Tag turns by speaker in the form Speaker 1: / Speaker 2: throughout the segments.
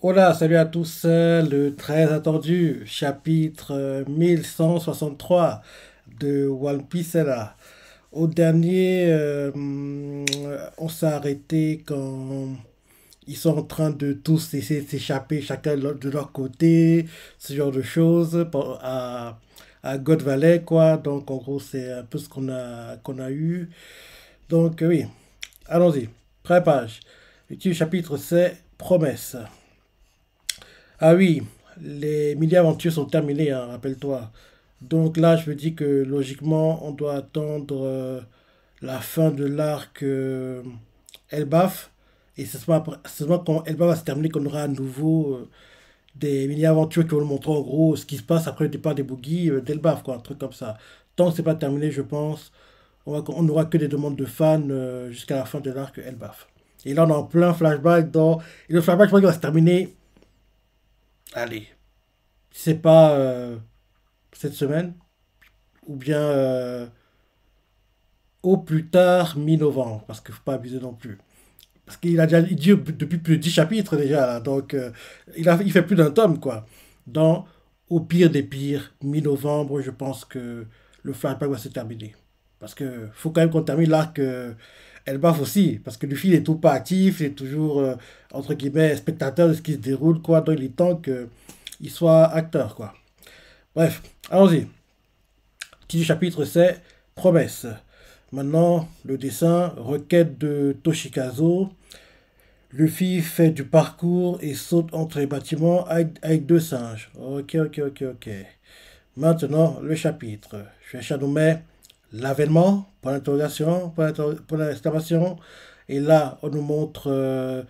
Speaker 1: Hola, salut à tous, le très attendu chapitre 1163 de One Piece est là. Au dernier, on s'est arrêté quand ils sont en train de tous essayer de s'échapper chacun de leur côté, ce genre de choses, à God Valley, quoi. Donc en gros, c'est un peu ce qu'on a eu. Donc oui, allons-y, première page. Le chapitre, c'est Promesse. Ah oui, les mini-aventures sont terminées, hein, rappelle-toi. Donc là, je me dis que logiquement, on doit attendre la fin de l'arc Elbaf. Et c'est seulement quand Elbaf va se terminer qu'on aura à nouveau des mini-aventures qui vont nous montrer en gros ce qui se passe après le départ des boogies d'Elbaf, quoi, un truc comme ça. Tant que c'est pas terminé, je pense, on n'aura que des demandes de fans jusqu'à la fin de l'arc Elbaf. Et là, on est en plein flashback dans... Et le flashback, je crois qu'il va se terminer... Allez, c'est pas cette semaine, ou bien au plus tard mi-novembre, parce qu'il ne faut pas abuser non plus. Parce il dure depuis plus de 10 chapitres déjà, là, donc il fait plus d'un tome, quoi. Dans, au pire des pires, mi-novembre, je pense que le flashback va se terminer. Parce que faut quand même qu'on termine l'arc Elbaf aussi, parce que Luffy il est tout pas actif, il est toujours, entre guillemets, spectateur de ce qui se déroule, quoi, donc il est temps qu'il soit acteur, quoi. Bref, allons-y. Petit du chapitre, c'est Promesse. Maintenant, le dessin, requête de Toshikazu. Luffy fait du parcours et saute entre les bâtiments avec deux singes. Ok, ok, ok, ok. Maintenant, le chapitre. Je vais l'avènement, point d'interrogation, point d'exclamation. Et là, on nous montre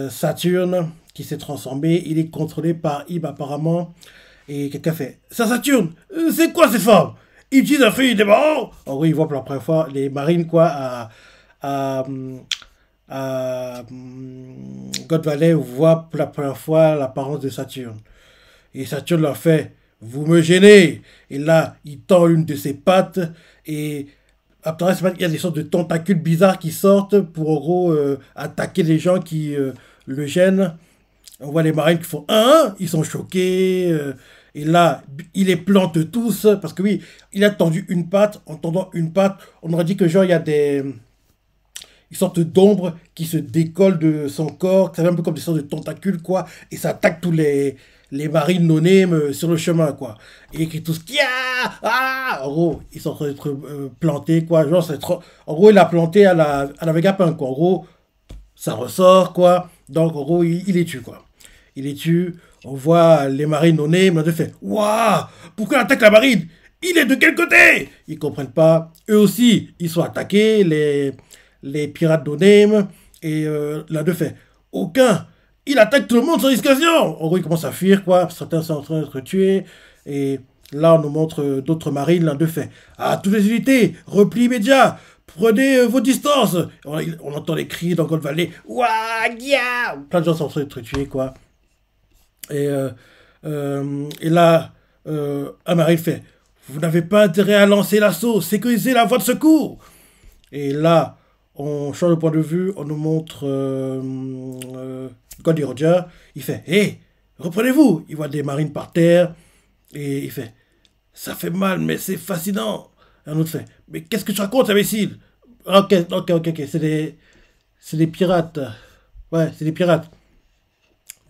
Speaker 1: Saturne qui s'est transformé. Il est contrôlé par Ib apparemment. Et quelqu'un fait ça Saturne, c'est quoi cette forme? Il utilise un feuille des marrons. En gros, il voit pour la première fois les marines, quoi, à, God Valley voit pour la première fois l'apparence de Saturne. Et Saturne leur fait vous me gênez. Et là, il tend une de ses pattes et à travers ses pattes, il y a des sortes de tentacules bizarres qui sortent pour en gros attaquer les gens qui le gênent. On voit les marines qui font un, ils sont choqués. Et là, il les plante tous. Parce que oui, il a tendu une patte. En tendant une patte, on aurait dit que genre, il y a une sorte d'ombre qui se décolle de son corps. C'est un peu comme des sortes de tentacules, quoi. Et ça attaque tous les marines non sur le chemin, quoi. Et ils crient tous Kia ah en gros, ils sont en train d'être plantés, quoi. Genre, c'est trop... En gros, il a planté à la Vegapunk, quoi. En gros, ça ressort, quoi. Donc, en gros, il les tue, quoi. Il les tue. On voit les marines non nés, mais on fait waouh, pourquoi il attaque la marine? Il est de quel côté? Ils comprennent pas. Eux aussi, ils sont attaqués, les pirates no name. Et là, deux fait aucun. Il attaque tout le monde sans discrétion. En gros, ils commencent à fuir, quoi. Certains sont en train d'être tués. Et là, on nous montre d'autres marines. L'un d'eux fait à toutes les unités, repli immédiat. Prenez vos distances. On entend les cris dans Gold Valley. Ouah, yeah. Plein de gens sont en train d'être tués, quoi. Et là, un marine fait vous n'avez pas intérêt à lancer l'assaut, sécurisez la voie de secours. Et là, on change de point de vue, on nous montre Goldie Roger. Il fait hé, hey, reprenez-vous. Il voit des marines par terre et il fait ça fait mal, mais c'est fascinant. Et un autre fait mais qu'est-ce que tu racontes, imbécile? Ok, ok, ok, ok, c'est des pirates. Ouais, c'est des pirates.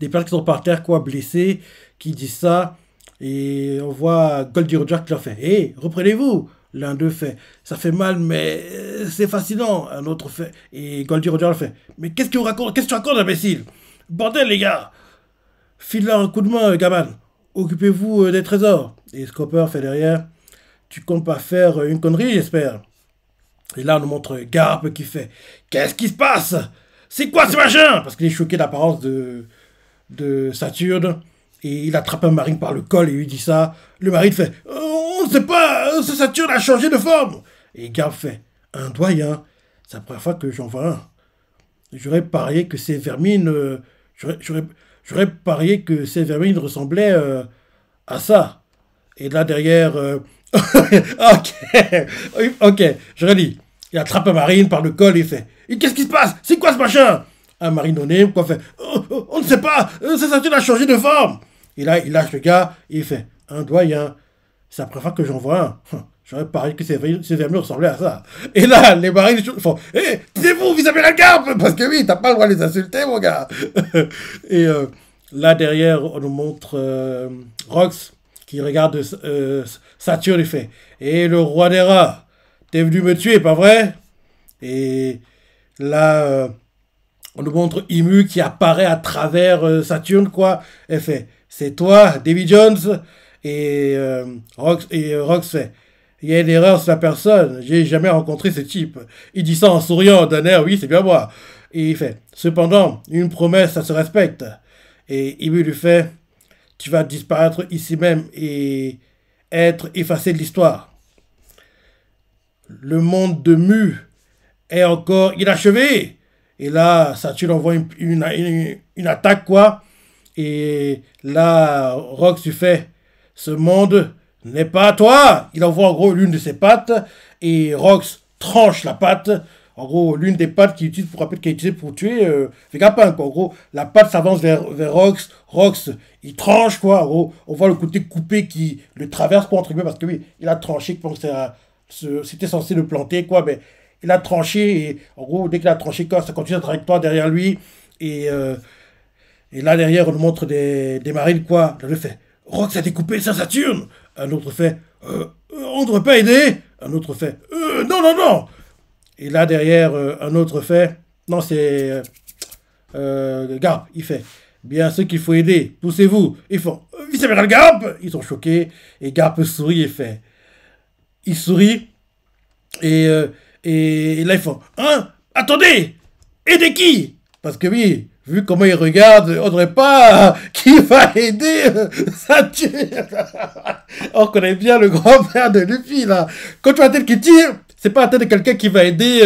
Speaker 1: Des pirates qui sont par terre, quoi, blessés, qui disent ça. Et on voit Goldie Roger qui leur fait hé, hey, reprenez-vous. L'un d'eux fait ça fait mal, mais c'est fascinant. Un autre fait et Goldie Roger leur fait mais qu'est-ce que vous raconte? Qu'est-ce que tu racontes, imbécile? Bordel, les gars! File-leur un coup de main, gamin. Occupez-vous des trésors. Et Scopper fait derrière tu comptes pas faire une connerie, j'espère. Et là, on nous montre Garp qui fait qu'est-ce qui se passe? C'est quoi ce machin? Parce qu'il est choqué d'apparence de Saturne. Et il attrape un marine par le col et lui dit ça. Le marine fait on ne sait pas, ce Saturne a changé de forme. Et Garp fait un doyen. C'est la première fois que j'en vois un. J'aurais parié que ces vermines. J'aurais parié que ces vermines ressemblaient à ça. Et là derrière. Ok. Ok, je relis. Il attrape un marine par le col et il fait et qu'est-ce qui se passe? C'est quoi ce machin? un marine anonyme, quoi, fait on ne sait pas, cette Saturne a changé de forme. Et là, il lâche le gars, et il fait un doyen. C'est la première fois que j'en vois un. J'aurais parié que ces vermures ressemblaient à ça. Et là, les marines font hé, taisez-vous, vous avez la garde. Parce que oui, t'as pas le droit de les insulter, mon gars. Et là, derrière, on nous montre Rox qui regarde Saturne et fait et le roi des rats, t'es venu me tuer, pas vrai? Et là, on nous montre Imu qui apparaît à travers Saturne, quoi. Elle fait c'est toi, Davy Jones? Et Rox fait il y a une erreur sur la personne, j'ai jamais rencontré ce type. Il dit ça en souriant d'un air, oui, c'est bien moi. Et il fait cependant, une promesse, ça se respecte. Et Imu lui fait tu vas disparaître ici même et être effacé de l'histoire. Le monde de Mu est encore inachevé. Et là, Saturne envoie une attaque, quoi. Et là, Rox lui fait ce monde n'est pas à toi. Il envoie en gros l'une de ses pattes et Rox tranche la patte. En gros, l'une des pattes qu'il utilise pour tuer Vegapunk, quoi. En gros, la patte s'avance vers Rox. Rox, il tranche, quoi. En gros, on voit le côté coupé qui le traverse, quoi, entre guillemets, parce que oui, il a tranché, c'était censé le planter, quoi, mais il a tranché, et en gros, dès qu'il a tranché, quoi, ça continue sa trajectoire derrière lui, et là, derrière, on nous montre des marines, quoi. L'un fait, Rox a découpé sa Saturne. Un autre fait, on ne devrait pas aider. Un autre fait, non, non, non. Et là, derrière, un autre fait... Non, c'est... Garp, il fait... Bien, ceux qu'il faut aider, poussez-vous. Ils font... Vice-amiral Garp. Ils sont choqués. Et Garp sourit et fait... Il sourit. Et là, ils font... Hein? Attendez! Aider qui? Parce que oui, vu comment il regarde, on ne dirait pas qui va aider Saturne. On connaît bien le grand-père de Luffy, là. Quand tu vois la tête qui tire... C'est pas la tête de quelqu'un qui va aider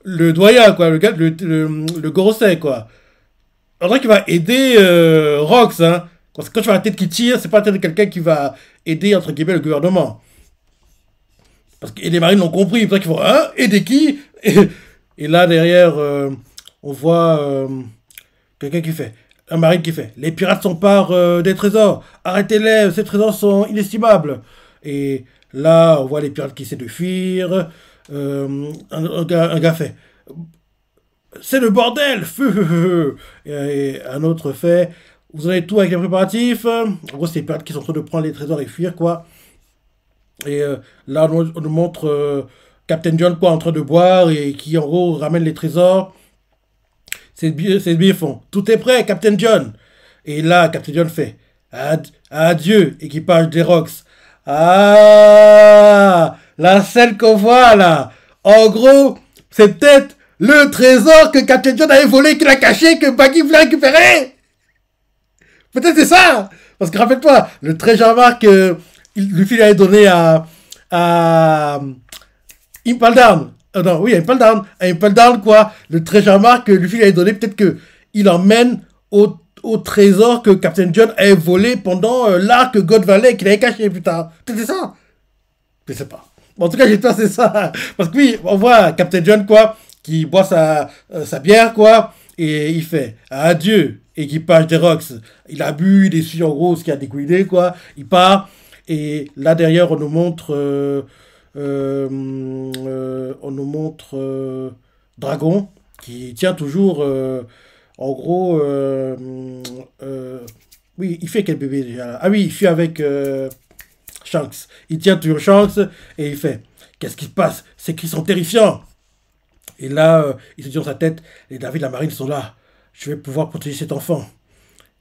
Speaker 1: le doyen, quoi, le Gorosei, quoi. On dirait qu'il va aider Rox, hein. Parce que quand tu vois la tête qui tire, c'est pas la tête de quelqu'un qui va aider, entre guillemets, le gouvernement. Parce que les marines l'ont compris, c'est pour ça qu'ils font, hein, aider qui? Et là, derrière, on voit quelqu'un qui fait, un marine qui fait, les pirates s'emparent des trésors, arrêtez-les, ces trésors sont inestimables. Et là, on voit les pirates qui essaient de fuir. Un gars fait c'est le bordel, feu. Et un autre fait vous avez tout avec les préparatifs. En gros, c'est les pirates qui sont en train de prendre les trésors et fuir, quoi. Et là, on nous montre Captain John, quoi, en train de boire et qui, en gros, ramène les trésors. C'est bien fond. Tout est prêt, Captain John. Et là, Captain John fait adieu, équipage des Rox. Ah, la scène qu'on voit là. En gros, c'est peut-être le trésor que Captain John avait volé, qu'il a caché, que Baggy voulait récupérer. Peut-être c'est ça. Parce que rappelle-toi, le trésor que Luffy avait donné à Impel Down. Non, oui, Impel Down. À Impel Down, quoi. Le trésor que Luffy avait donné, peut-être qu'il emmène au trésor que Captain John avait volé pendant l'arc God Valley qu'il avait caché plus tard. C'était ça? Je sais pas. Bon, en tout cas, j'ai peur c'est ça. Parce que oui, on voit Captain John, quoi, qui boit sa bière, quoi, et il fait adieu, équipage des Rox. Il a bu, il essuie en gros ce qui a dégouiné, quoi. Il part, et là derrière, on nous montre... Dragon, qui tient toujours... en gros, oui, il fait quel bébé déjà là? Ah oui, il fait avec Shanks. Il tient toujours Shanks et il fait qu'est-ce qui se passe? Ces cris sont terrifiants. Et là, il se dit dans sa tête les navires de la marine sont là. Je vais pouvoir protéger cet enfant.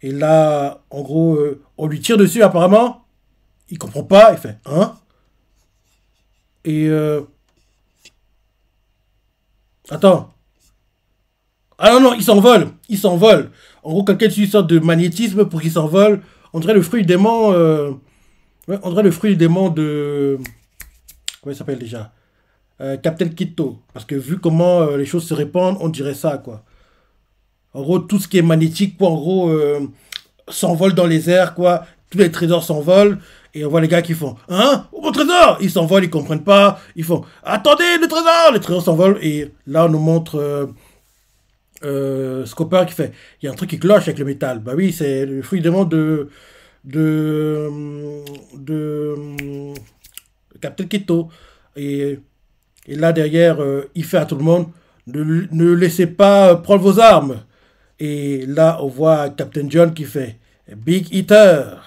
Speaker 1: Et là, en gros, on lui tire dessus apparemment. Il comprend pas. Il fait hein? Et attends. Ah non, non, il s'envole. Il s'envole. En gros, quelqu'un utilise une sorte de magnétisme pour qu'il s'envole. On dirait le fruit démon. Ouais, on dirait le fruit démon de. Comment il s'appelle déjà? Captain Kitto. Parce que vu comment les choses se répandent, on dirait ça, quoi. En gros, tout ce qui est magnétique, quoi, en gros, s'envole dans les airs, quoi. Tous les trésors s'envolent. Et on voit les gars qui font hein? Mon trésor! Ils s'envolent, ils comprennent pas. Ils font attendez, le trésor! Les trésors s'envolent. Et là, on nous montre. Scopper qui fait, il y a un truc qui cloche avec le métal. Bah oui, c'est le fruit démon de, de Captain Kito. Et, et là derrière, il fait à tout le monde, ne laissez pas prendre vos armes. Et là, on voit Captain John qui fait Big Eater.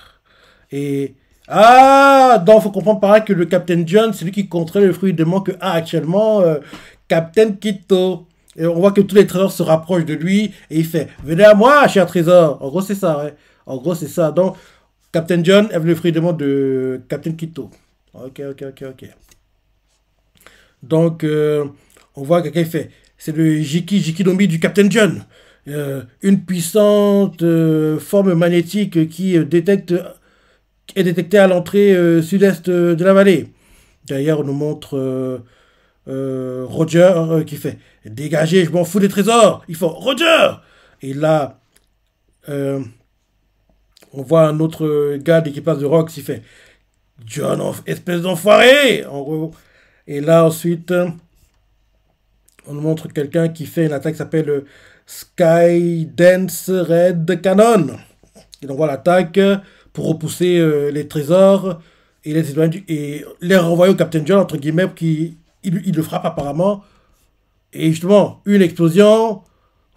Speaker 1: Et ah, donc faut comprendre par là que le Captain John, c'est lui qui contrôle le fruit démon que a actuellement Captain Kito. Et on voit que tous les trésors se rapprochent de lui et il fait venez à moi, cher trésor. En gros, c'est ça, ouais. En gros, c'est ça. Donc, Captain John est le fruit démon de Captain Kito. Ok, ok, ok, ok. Donc, on voit quelqu'un fait c'est le Jikidomi du Captain John. Une puissante forme magnétique qui est détectée à l'entrée sud-est de la vallée. D'ailleurs, on nous montre Roger qui fait dégagez, je m'en fous des trésors. Il faut Roger. Et là, on voit un autre gars d'équipage de Rox qui fait John, espèce d'enfoiré. En gros. Et là, ensuite, on nous montre quelqu'un qui fait une attaque qui s'appelle Skydance Red Cannon. Il envoie l'attaque pour repousser les trésors et les renvoyer au Captain John, entre guillemets, qui il le frappe apparemment. Et justement, une explosion.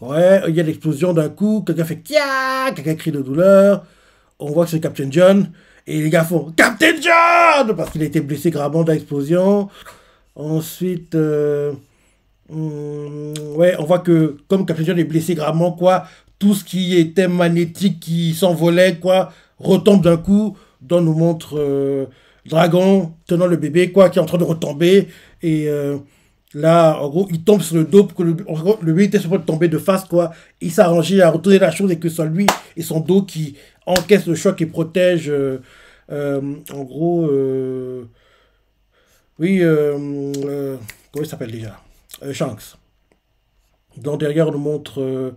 Speaker 1: Ouais, il y a l'explosion d'un coup. Quelqu'un fait Kia, quelqu'un crie de douleur. On voit que c'est Captain John. Et les gars font Captain John parce qu'il a été blessé gravement dans l'explosion. Ensuite, ouais, on voit que comme Captain John est blessé gravement, quoi, tout ce qui était magnétique qui s'envolait, quoi, retombe d'un coup. Dont nous montre Dragon tenant le bébé, quoi, qui est en train de retomber. Et là, en gros, il tombe sur le dos pour que le bébé était sur le point de tomber de face, quoi. Il s'est arrangé à retourner la chose et que ce soit lui et son dos qui encaisse le choc et protège, en gros, oui, comment il s'appelle déjà Shanks. Donc derrière, on nous montre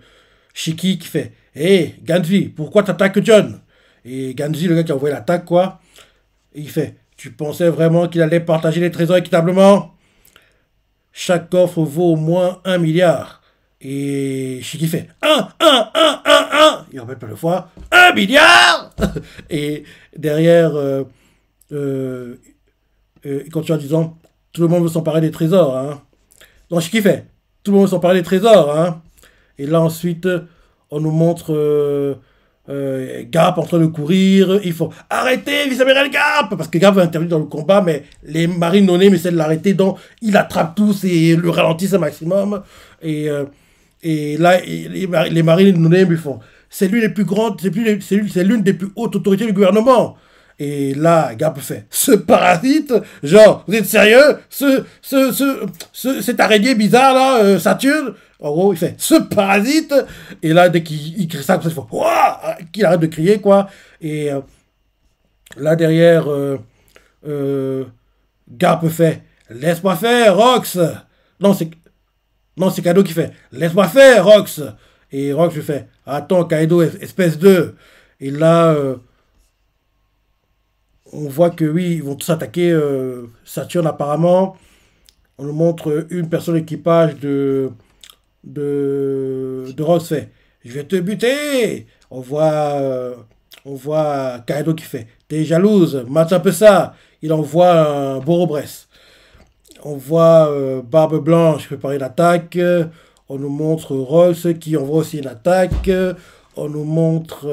Speaker 1: Shiki qui fait Hé, Ganzi, pourquoi t'attaques John? Et Ganzi, le gars qui a envoyé l'attaque, quoi, il fait tu pensais vraiment qu'il allait partager les trésors équitablement? Chaque coffre vaut au moins 1 milliard. Et Shiki fait 1. Il répète plein de fois 1 milliard. Et derrière, il continue en disant tout le monde veut s'emparer des trésors. Hein. Donc Shiki fait tout le monde veut s'emparer des trésors. Hein. Et là ensuite, on nous montre Garp en train de courir. Il faut arrêter vice-amiral Garp parce que Garp va intervenir dans le combat, mais les marines non essaient de l'arrêter, donc il attrape tous et le ralentissent au maximum. Et là, les marines non ils font c'est l'une des plus grandes, c'est l'une des plus hautes autorités du gouvernement. Et là, Garp fait ce parasite, genre, vous êtes sérieux? Cette araignée bizarre là, Saturne? En gros, il fait ce parasite. Et là, dès qu'il crie ça, il fait qu'il arrête de crier, quoi. Et là, derrière, Garp fait laisse-moi faire, Rox. Non, c'est Kaido qui fait laisse-moi faire, Rox. Et Rox lui fait attends, Kaido, espèce de. Et là, on voit que oui, ils vont tous attaquer Saturne apparemment. On nous montre une personne d'équipage de Rox fait je vais te buter. On voit Kaido qui fait t'es jalouse, mate un peu ça. Il envoie un Borobresse. On voit Barbe Blanche préparer l'attaque. On nous montre Rox qui envoie aussi une attaque. On nous montre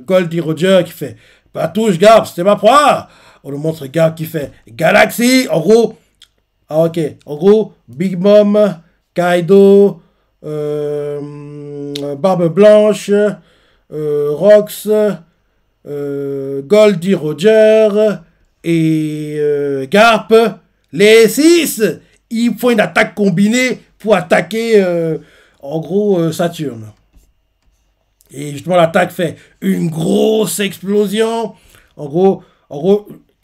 Speaker 1: Goldie Roger qui fait pas touche Garp, c'était ma proie. On nous montre Garp qui fait Galaxy. En gros, en gros, Big Mom, Kaido, Barbe Blanche, Rox, Goldie Roger et Garp, les 6, ils font une attaque combinée pour attaquer, en gros, Saturne. Et justement, l'attaque fait une grosse explosion. En gros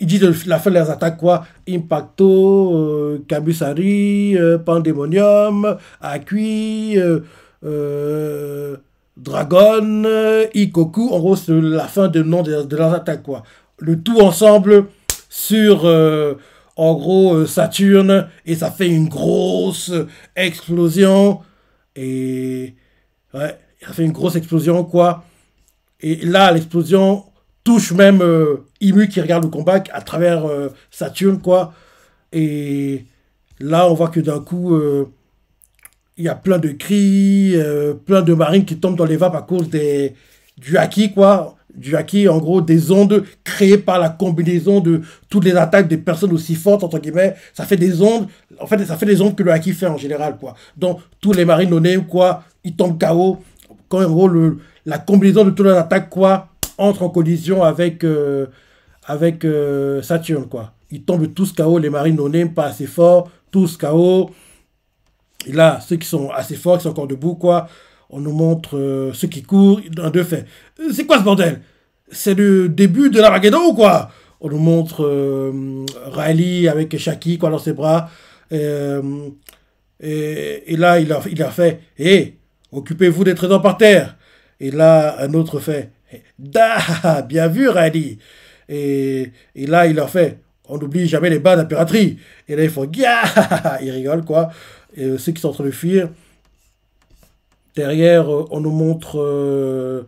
Speaker 1: ils disent la fin de leurs attaques, quoi. Impacto, Kabusari, Pandemonium, Akui, Dragon, Ikoku. En gros, c'est la fin de nom de leurs attaques, quoi. Le tout ensemble sur, en gros, Saturne. Et ça fait une grosse explosion. Et Ouais, il a fait une grosse explosion, quoi. Et là, l'explosion touche même Imu qui regarde le combat à travers Saturne, quoi. Et là, on voit que d'un coup, il y a plein de cris, plein de marines qui tombent dans les vapes à cause du haki, quoi. Du haki, en gros, des ondes créées par la combinaison de toutes les attaques des personnes aussi fortes, entre guillemets. Ça fait des ondes, en fait, ça fait des ondes que le haki fait en général, quoi. Donc, tous les marines no-name, quoi, ils tombent KO. Quand, en gros, la combinaison de toutes les attaques, quoi, entre en collision avec Saturn, quoi. Ils tombent tous KO, les marines no-name, pas assez forts, tous KO. Et là, ceux qui sont assez forts, qui sont encore debout, quoi, on nous montre ceux qui courent, un deux fait. C'est quoi ce bordel? C'est le début de l'Armageddon ou quoi? On nous montre Riley avec Shaki, quoi, dans ses bras. Euh, et là, il a fait, hé, occupez-vous des trésors par terre. Et là, un autre fait, da, bien vu, Riley. Et là, il leur fait, on n'oublie jamais les bas d'impératrice. Et là, ils font, Gah! Ils rigolent, quoi. Et ceux qui sont en train de fuir. Derrière, on nous montre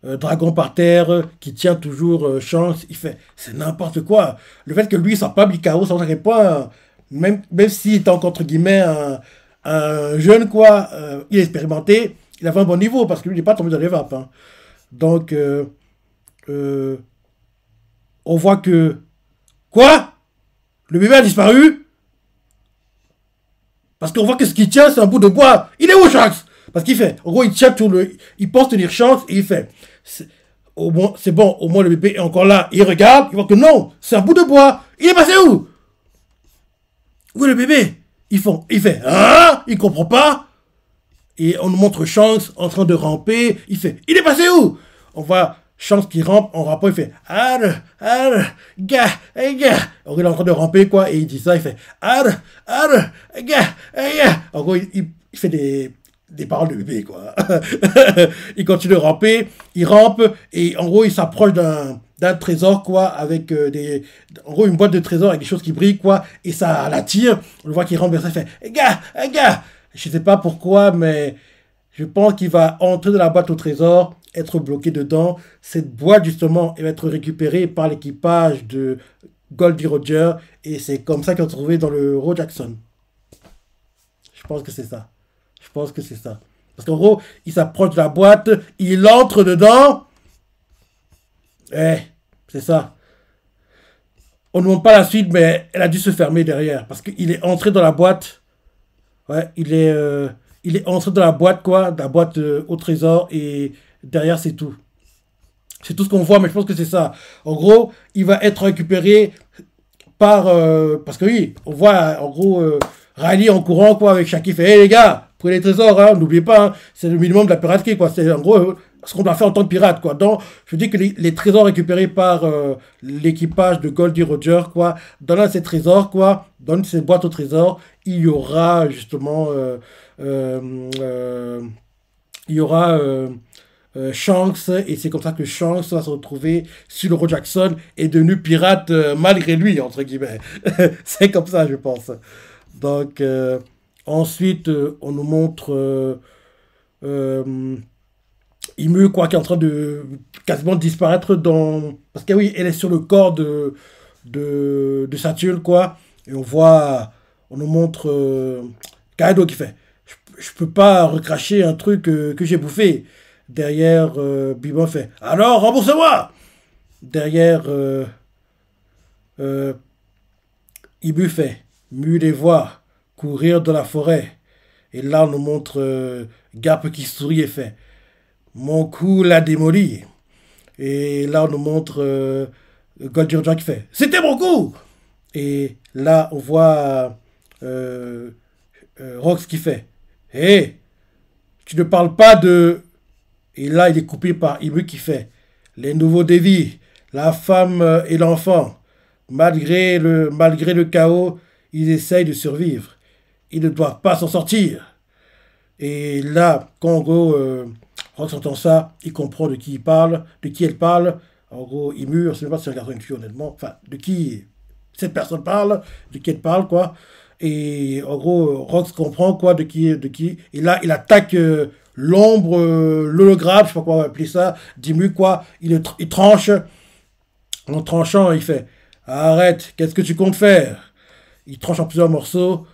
Speaker 1: Dragon par terre qui tient toujours Shanks. Il fait, c'est n'importe quoi. Le fait que lui, il soit pas mis KO, ça ne pas, même s'il est encore, entre guillemets, un jeune, quoi, il est expérimenté, il a fait un bon niveau parce que lui, il n'est pas tombé dans les vapes. Hein. Donc, euh, on voit que, quoi? Le bébé a disparu? Parce qu'on voit que ce qu'il tient, c'est un bout de bois. Il est où, Shanks? Parce qu'il fait, en gros, il tient tout le. Il pense tenir Shanks et il fait. Au moins, c'est bon, au moins le bébé est encore là. Il regarde, il voit que non, c'est un bout de bois. Il est passé où? Où est le bébé? Il fait, hein? Il comprend pas. Et on nous montre Shanks en train de ramper. Il fait, il est passé où? On voit Shanks qui rampe, en rampant, il fait, gars, gars. En gros, il est en train de ramper, quoi, et il dit ça, il fait, gars. En gros, il fait des paroles de bébé, quoi. Il continue de ramper, il rampe, et en gros, il s'approche d'un trésor, quoi, avec en gros, une boîte de trésors avec des choses qui brillent, quoi, et ça l'attire. On le voit qu'il rampe vers ça, il fait, gars. Je sais pas pourquoi, mais je pense qu'il va entrer dans la boîte au trésor, être bloqué dedans. Cette boîte, justement, elle va être récupérée par l'équipage de Goldie Roger, et c'est comme ça qu'ils ont trouvé dans le Roe Jackson. Je pense que c'est ça. Je pense que c'est ça. Parce qu'en gros, il s'approche de la boîte, il entre dedans. C'est ça. On ne montre pas la suite, mais elle a dû se fermer derrière. Parce qu'il est entré dans la boîte. Ouais, il est entré dans la boîte, quoi. La boîte au trésor. Et derrière, c'est tout. C'est tout ce qu'on voit, mais je pense que c'est ça. En gros, il va être récupéré par... parce que oui, on voit, en gros, Riley en courant, quoi, avec Shaki. Fait, hé les gars, prenez les trésors, hein, n'oubliez pas, hein, c'est le minimum de la piraterie, quoi. C'est en gros ce qu'on doit faire en tant que pirate, quoi. Donc, je dis que les trésors récupérés par l'équipage de Goldie Roger, quoi, dans l'un de ces trésors, quoi, dans ces boîtes au trésor, il y aura justement... il y aura... Shanks, et c'est comme ça que Shanks va se retrouver sur le Roe Jackson et devenu pirate malgré lui, entre guillemets. C'est comme ça, je pense. Donc, ensuite, on nous montre Imu, quoi, qui est en train de quasiment disparaître dans... Parce que oui, elle est sur le corps de Saturne, quoi. Et on nous montre Kaido qui fait, je peux pas recracher un truc que j'ai bouffé. Derrière, Bibon fait, alors rembourse-moi. Derrière, Ibu fait, mue les voix, courir dans la forêt. Et là, on nous montre Garp qui sourit et fait, mon coup l'a démoli. Et là, on nous montre Goldie qui fait, c'était mon coup. Et là, on voit Rox qui fait, hé, tu ne parles pas de... Et là, il est coupé par Ibu qui fait, les nouveaux dévis, la femme et l'enfant, malgré le chaos, ils essayent de survivre. Ils ne doivent pas s'en sortir. Et là, quand en gros, Rox entend ça, il comprend de qui il parle, de qui elle parle. En gros, il mure, je ne sais même pas si c'est un garçon ou une fille, honnêtement. Enfin, de qui cette personne parle, de qui elle parle, quoi. Et en gros, Rox comprend, quoi, de qui. Et là, il attaque l'ombre, l'hologramme, je sais pas quoi on va appeler ça, Dimu, quoi, il tranche, en tranchant, il fait arrête, qu'est-ce que tu comptes faire? Il tranche en plusieurs morceaux,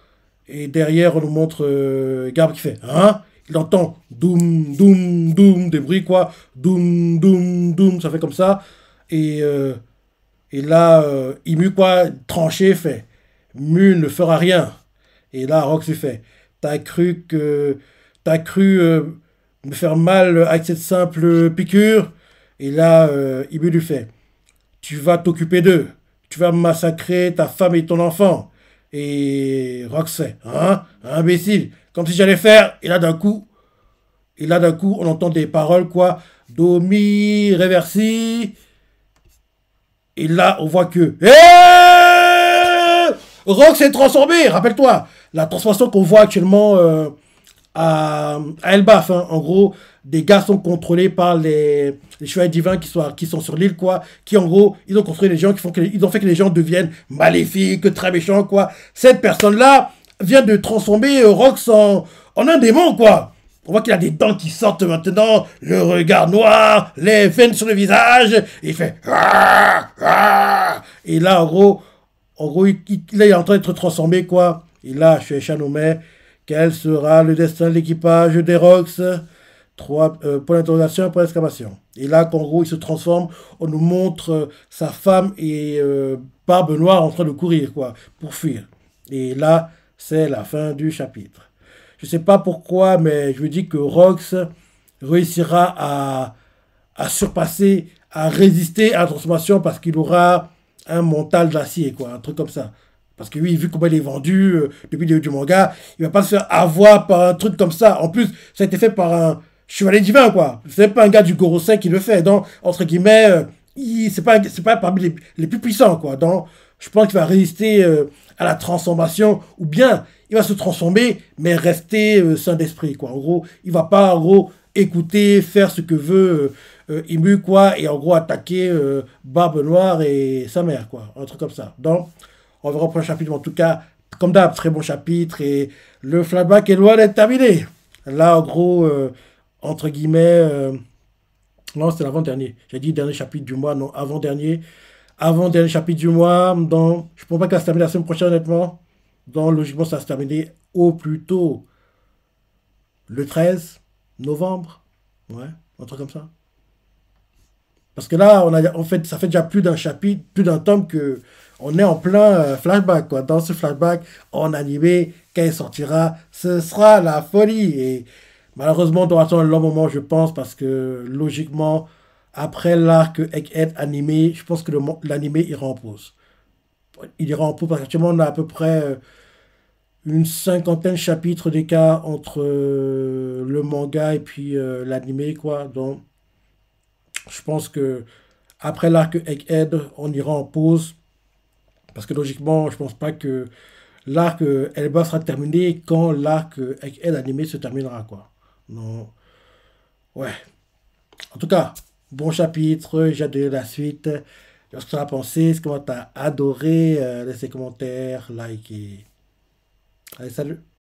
Speaker 1: et derrière, on nous montre Garb qui fait hein? Il entend doum, doum, doum, des bruits, quoi, doum, doum, doum, ça fait comme ça, et, euh, et là, Imu, quoi, tranché, fait Mu ne fera rien. Et là, Rox lui fait t'as cru que. T'as cru me faire mal avec cette simple piqûre? Et là, Ibu lui fait tu vas t'occuper d'eux. Tu vas massacrer ta femme et ton enfant. Et Rox fait hein? Imbécile. Comme si j'allais faire. Et là, d'un coup, on entend des paroles, quoi. Domi, reversi. Et là, on voit que. Rox s'est transformé! Rappelle-toi, la transformation qu'on voit actuellement à Elbaf, hein. En gros, des gars sont contrôlés par les chevaliers divins qui sont sur l'île, quoi. Qui, en gros, ils ont construit les gens, ils ont fait que les gens deviennent maléfiques, très méchants, quoi. Cette personne-là vient de transformer Rox en un démon, quoi. On voit qu'il a des dents qui sortent maintenant, le regard noir, les veines sur le visage, et il fait ah, ah. Et là, en gros, il est en train d'être transformé, quoi. Et là, je suis Chanomé. Quel sera le destin de l'équipage des Rox? Trois points d'interrogation, point d'exclamation. Et là, qu'en gros, il se transforme, on nous montre sa femme et Barbe Noire en train de courir, quoi, pour fuir. Et là, c'est la fin du chapitre. Je sais pas pourquoi, mais je me dis que Rox réussira à surpasser, à résister à la transformation parce qu'il aura un mental d'acier, quoi, un truc comme ça. Parce que oui, vu comment il est vendu depuis le début du manga, il va pas se faire avoir par un truc comme ça. En plus, ça a été fait par un chevalier divin, quoi. C'est pas un gars du Gorosei qui le fait. Donc, entre guillemets, c'est pas parmi les plus puissants, quoi. Donc, je pense qu'il va résister à la transformation, ou bien il va se transformer, mais rester sain d'esprit, quoi. En gros, il va pas, en gros, écouter, faire ce que veut Imu, quoi, et en gros attaquer Barbe Noire et sa mère, quoi. Un truc comme ça. Donc, on verra au prochain chapitre. En tout cas, comme d'hab, très bon chapitre. Et le flashback est loin d'être terminé. Là, en gros, entre guillemets, non, c'était l'avant-dernier. J'ai dit dernier chapitre du mois, non, avant-dernier. Avant-dernier chapitre du mois. Donc, je ne pense pas que ça se termine la semaine prochaine, honnêtement. Donc, logiquement, ça va se terminer au plus tôt le 13 novembre. Ouais, un truc comme ça. Parce que là, en fait, ça fait déjà plus d'un chapitre, plus d'un tome que on est en plein flashback, quoi. Dans ce flashback, en animé, quand il sortira, ce sera la folie. Et malheureusement, on doit attendre un long moment, je pense, parce que logiquement, après l'arc Egghead animé, je pense que l'animé ira en pause. Il ira en pause parce qu'actuellement, on a à peu près une cinquantaine de chapitres d'écart entre le manga et puis l'animé, quoi. Donc, je pense que après l'arc Egghead, on ira en pause. Parce que logiquement, je pense pas que l'arc Elba sera terminé quand l'arc Egghead animé se terminera, quoi. Non. Ouais. En tout cas, bon chapitre, j'ai adoré la suite. Qu'est-ce que tu as pensé? Est-ce que tu as adoré? Laissez commentaires, like et... Allez, salut!